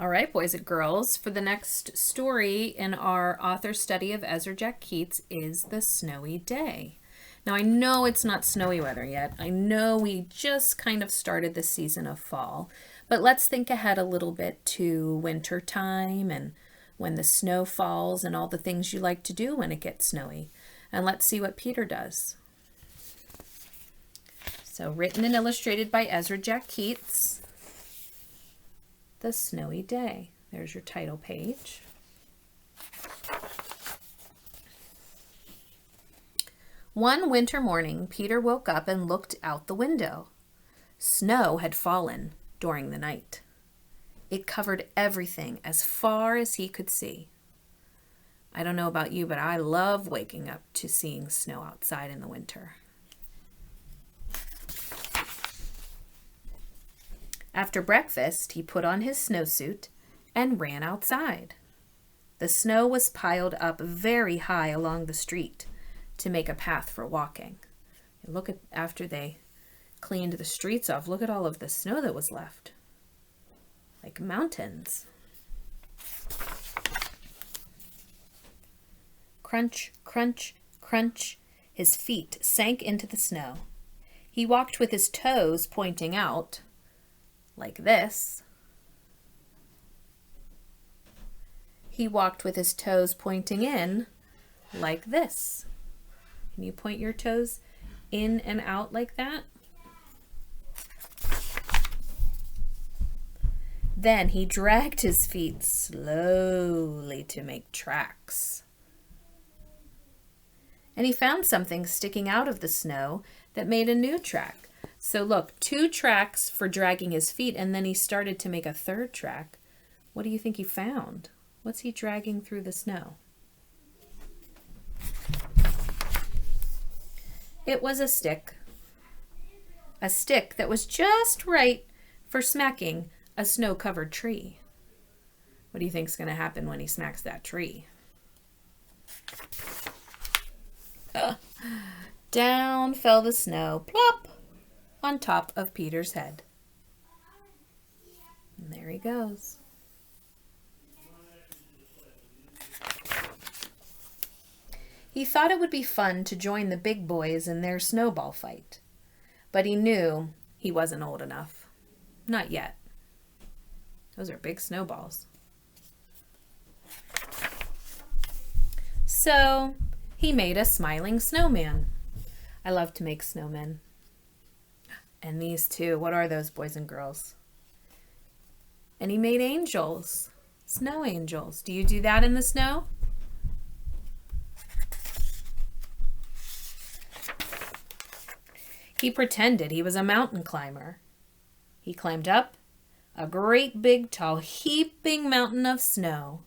All right, boys and girls, for the next story in our author study of Ezra Jack Keats is The Snowy Day. Now, I know it's not snowy weather yet. I know we just kind of started the season of fall, but let's think ahead a little bit to winter time and when the snow falls and all the things you like to do when it gets snowy. And let's see what Peter does. So, written and illustrated by Ezra Jack Keats. The Snowy Day. There's your title page. One winter morning, Peter woke up and looked out the window. Snow had fallen during the night. It covered everything as far as he could see. I don't know about you, but I love waking up to seeing snow outside in the winter. After breakfast, he put on his snowsuit and ran outside. The snow was piled up very high along the street to make a path for walking. Look at after they cleaned the streets off, look at all of the snow that was left. Like mountains. Crunch, crunch, crunch. His feet sank into the snow. He walked with his toes pointing out, like this. He walked with his toes pointing in, like this. Can you point your toes in and out like that? Then he dragged his feet slowly to make tracks. And he found something sticking out of the snow that made a new track. So look, 2 tracks for dragging his feet, and then he started to make a 3rd track. What do you think he found? What's he dragging through the snow? It was a stick. A stick that was just right for smacking a snow-covered tree. What do you think's going to happen when he smacks that tree? Down fell the snow, plop, on top of Peter's head. And there he goes. He thought it would be fun to join the big boys in their snowball fight, but he knew he wasn't old enough. Not yet. Those are big snowballs. So he made a smiling snowman. I love to make snowmen. And these two, what are those, boys and girls? And he made angels, snow angels. Do you do that in the snow? He pretended he was a mountain climber. He climbed up a great big tall heaping mountain of snow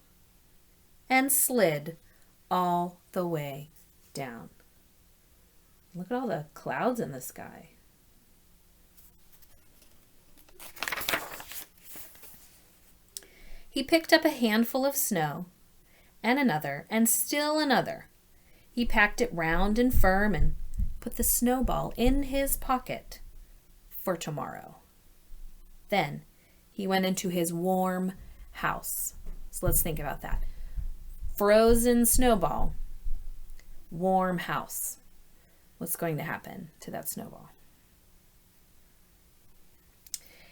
and slid all the way down. Look at all the clouds in the sky. He picked up a handful of snow, and another, and still another. He packed it round and firm and put the snowball in his pocket for tomorrow. Then he went into his warm house. So let's think about that. Frozen snowball, warm house. What's going to happen to that snowball?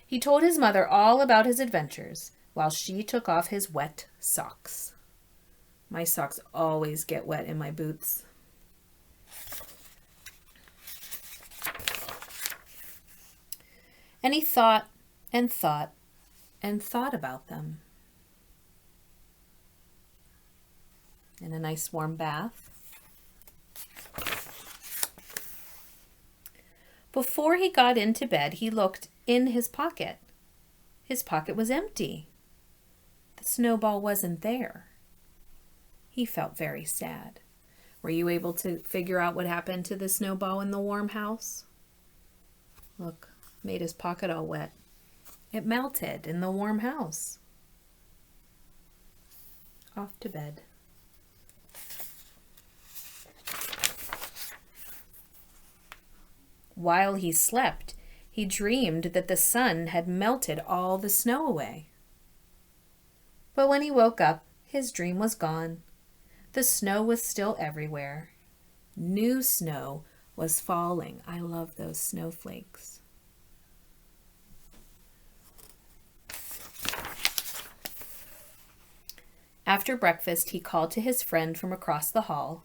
He told his mother all about his adventures while she took off his wet socks. My socks always get wet in my boots. And he thought and thought and thought about them. In a nice warm bath. Before he got into bed, he looked in his pocket. His pocket was empty. The snowball wasn't there. He felt very sad. Were you able to figure out what happened to the snowball in the warm house? Look, made his pocket all wet. It melted in the warm house. Off to bed. While he slept, he dreamed that the sun had melted all the snow away. But when he woke up, his dream was gone. The snow was still everywhere. New snow was falling. I love those snowflakes. After breakfast, he called to his friend from across the hall,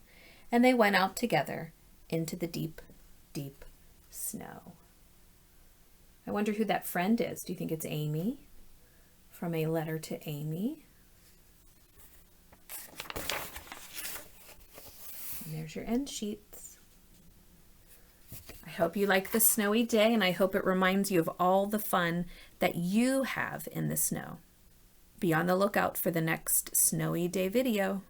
and they went out together into the deep, deep snow. I wonder who that friend is. Do you think it's Amy? From A Letter to Amy. And there's your end sheets. I hope you like this snowy day, and I hope it reminds you of all the fun that you have in the snow. Be on the lookout for the next snowy day video.